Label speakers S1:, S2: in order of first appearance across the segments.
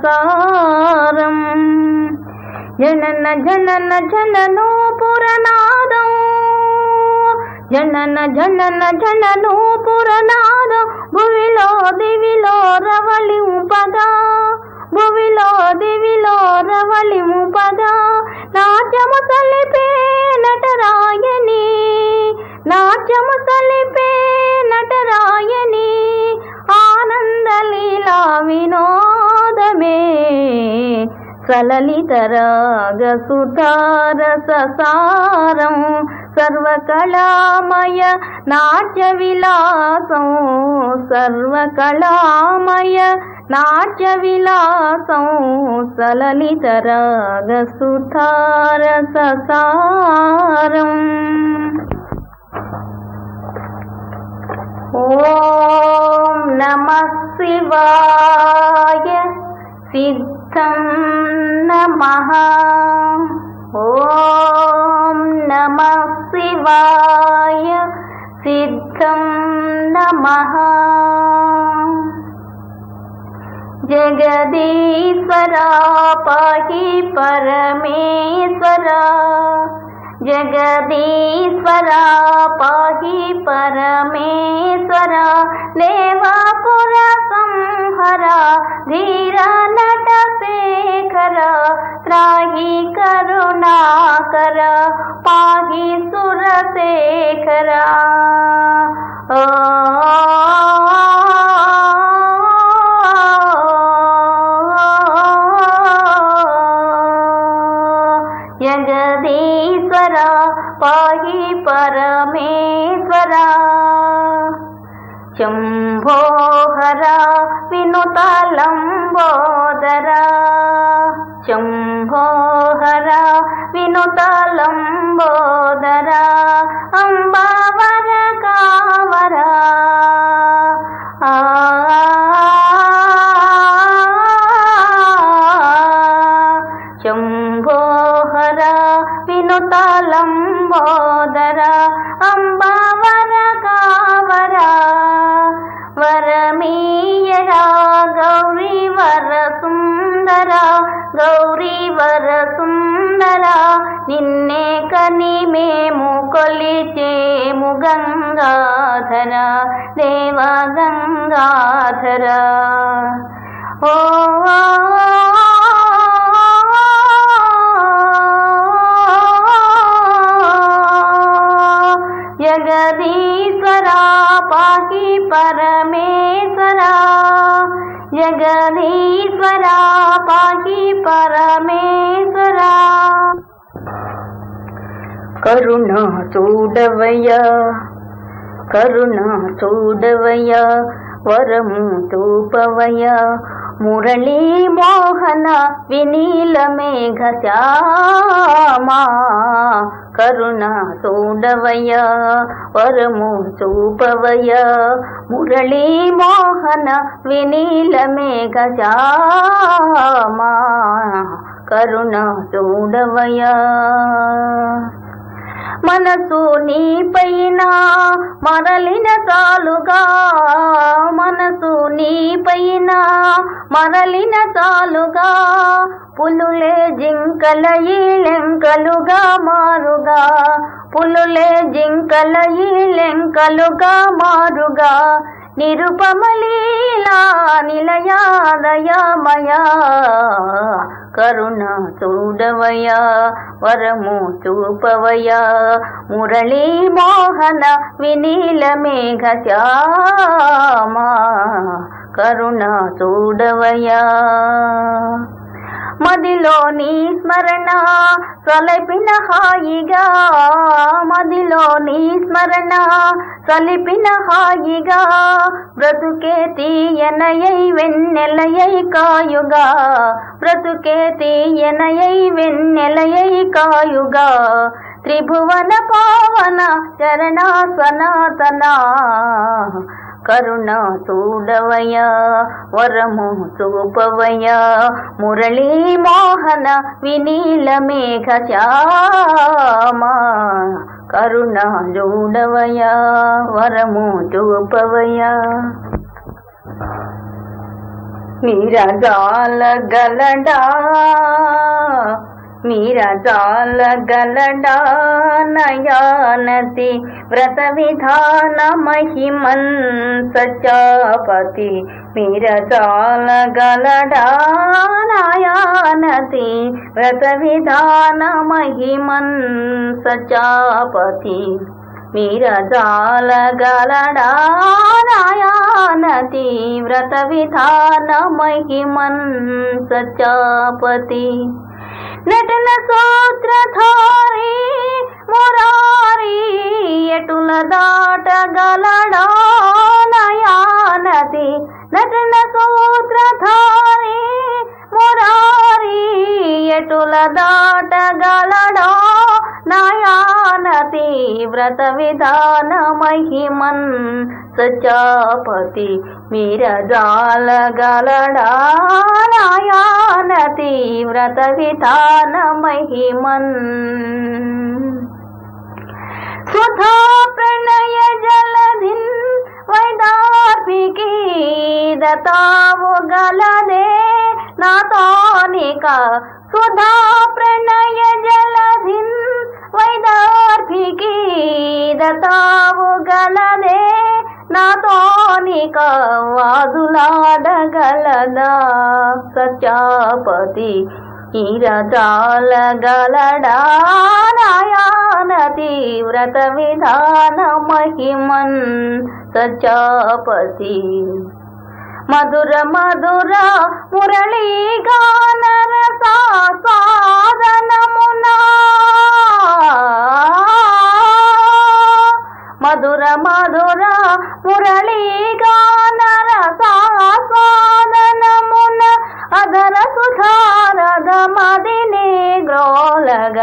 S1: సలలితరాగసుధారససారం జనన జనన జననో పురనాదం జనన జనన జననో పురనాదం భువిలో దివిలో రవళింపద భువిలో దివిలో రవళింపద నాట్యము సలిపే నటరాయని నాట్యము సలిపే నటరాయని ఆనందలీలా వినోదమే సలలితరాగసుధారససారం సర్వకళామయ నాట్య విలాసం సర్వకళామయ నాట్య విలాసం సలలితరాగసుధారససారం. ఓం నమః శివాయ సిద్ధం నమః ఓం నమః శివాయ సిద్ధం నమః జగదీశ్వరా పాహి పరమేశ్వరా జగదీశ్వరా పాహి పరమేశ్వరా దేవాపుర సంహర ధీర నట శేఖర త్రాహి కరుణాకర పాహి సురశేఖర. జగదీశ్వరా పాహి పరమేశ్వరా శంభో హర వినుత లంబోదర శంభో హర వినుత లంబోదర అంబావర కావర శంభో హర వినుత లంబోదర అంబావర కావర వరమీయరా గౌరీ వర సుందర గౌరీ వర సుందర నిన్నే కని మేము కొలిచేము గంగాధర దేవ గంగాధర. ఓ జగదీశ్వరా పాహి పరమేశ్వరా జగదీశ్వరా పాహి పరమేశ్వరా. కరుణ చూడవయ్యా కరుణ చూడవయ్యా వరము చూపవయ్యా మురళీ మోహన వినీల మేఘ శ్యామా కరుణ చూడవయ్యా వరము చూపవయ్యా మురళీ మోహన వినీల మేఘ శ్యామా కరుణ చూడవయ్యా. మనసు నీ పైన మరలిన చాలుగా మనసు నీ పైన మరలిన చాలుగా పులులే జింకల ఈలెంకలుగా మారుగా పులులే జింకల ఈలెంకలుగా మారుగా నిరుపమలీలా నిలయాదయమయా కరుణ చూడవయ్యా వరము చూపవయ్యా మురళీ మోహన వినీల మేఘ శ్యామా కరుణ చూడవయ్యా. మదిలో నీ స్మరణ సలిపిన హాయిగా మదిలో నీ స్మరణ సలిపిన హాయిగా బ్రతుకే తీయనయై వెన్నెలయై కాయుగా బ్రతుకే తీయనయై వెన్నెలయై కాయుగా త్రిభువన పావన చరణ సనాతన కరుణ చూడవయ్యా వరము చూపవయ్యా మురళీ మోహన వినీల మేఘ శ్యామా కరుణ చూడవయ్యా వరము చూపవయ్యా. మీరజాలగలడా మీరజాలగలడా నయానతి వ్రత విధాన మహిమన్ సత్యాపతి. మీరజాలగలడా నయానతి వ్రత విధాన మహిమన్ సత్యాపతి. మీరజాలగలడా నయానతి వ్రత విధాన మహిమన్ సత్యాపతి. నటన సూత్రధారి మురారి ఎటుల దాటగలడా నయానతి. నటన సూత్రధారి మురారి ఎటుల దాటగలడా నయానతి వ్రత విధాన మహిమన్ సత్యాపతి. మీరజాలగలడా నయానతి వ్రత విధాన మహిమన్. సుధా ప్రణయ జలధిన్ వైదార్భికి దతావు గలదే నాతోనిక. సుధా ప్రణయ జలధిన్ వైదార్భికి దతావు గలదే నాతోనిక. వాదులాడగలదా సత్యాపతి. మీరజాలగలడా నయానతి వ్రత విధాన మహిమన్ సత్యాపతి. మధుర మధుర మురళీ గాన రసాస్వాదనమునా మధుర మధుర మురళీ గాన రసాస్వాదనమున అధర సుధారద మదినే గ్రోలగ.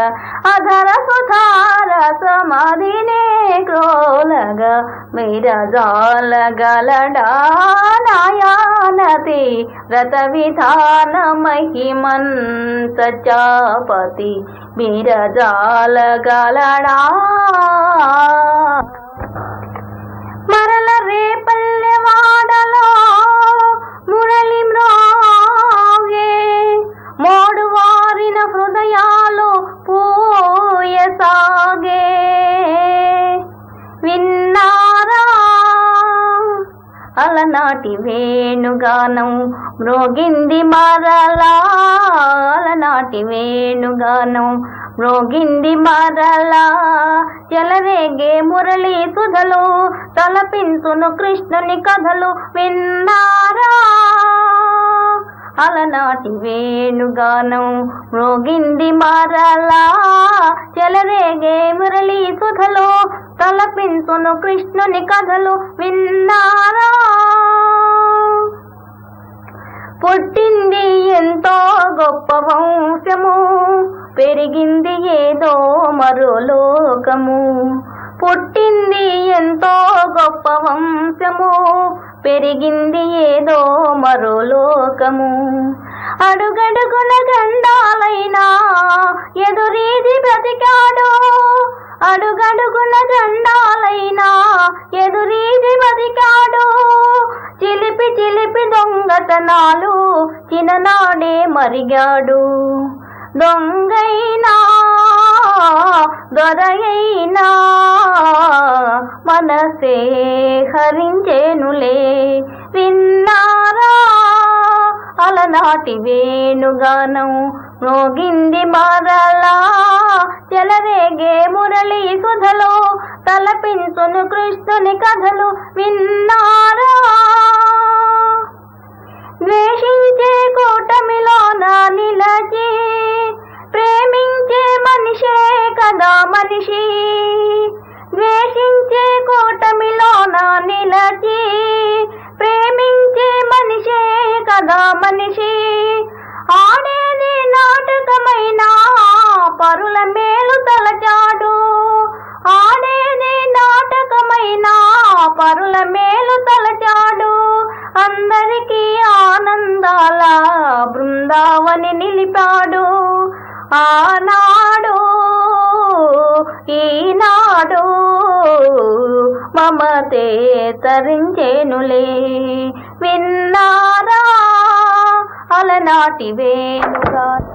S1: అధర సుధారస మదినే గ్రోలగ. మీరజాలగలడా నయానతి వ్రత విధాన మహిమన్ సత్యాపతి. మీరజాలగలడా. మరల రేపల్లెవాడలో మురళి మ్రోగే మోడు వారిన హృదయాలు పూయసాగే. విన్నారా అలనాటి వేణుగానం మ్రోగింది మరలా. అలనాటి వేణుగానం మ్రోగింది మరలా. చెలరేగే మురళీ సుధలు తలపించును కృష్ణుని కథలు. విన్నారా అలనాటి వేణుగానం మ్రోగింది మరలా. చెలరేగే మురళీ సుధలు తలపించును కృష్ణుని కథలు. విన్నారా పుట్టింది ఎంతో గొప్ప వంశము పెరిగింది ఏదో మరో లోకము. పుట్టింది ఎంతో గొప్ప వంశము పెరిగింది ఏదో మరో లోకము. అడుగడుగున గండాలైనా ఎదురీది బ్రతికాడు. అడుగడుగున గండాలైనా ఎదురీది బ్రతికాడు. చిలిపి చిలిపి దొంగతనాలు చిన్ననాడే మరిగాడు. దొంగైనా దొరయైనా మనసే హరించేనులే. విన్నారా అలనాటి వేణుగానం మ్రోగింది మరలా. చెలరేగే మురళీ సుధలో తలపించును కృష్ణుని కథలు. విన్నారా ద్వేషించే కూటమిలోన నిలచి ప్రేమించే మనిషే కదా మనిషి. ద్వేషించే కూటమిలోన నిలచి ప్రేమించే మనిషే కదా మనిషి. ఆడేది నాటకమైనా పరుల మేలు తలచాడు. ఆడేది నాటకమైనా పరుల మేలు తలచాడు. అందరికీ ఆనందాల బృందావని నిలిపాడు. ఆనాడు ఈనాడు మమతే తరించేనులే. విన్నారా అలనాటి వేణుగా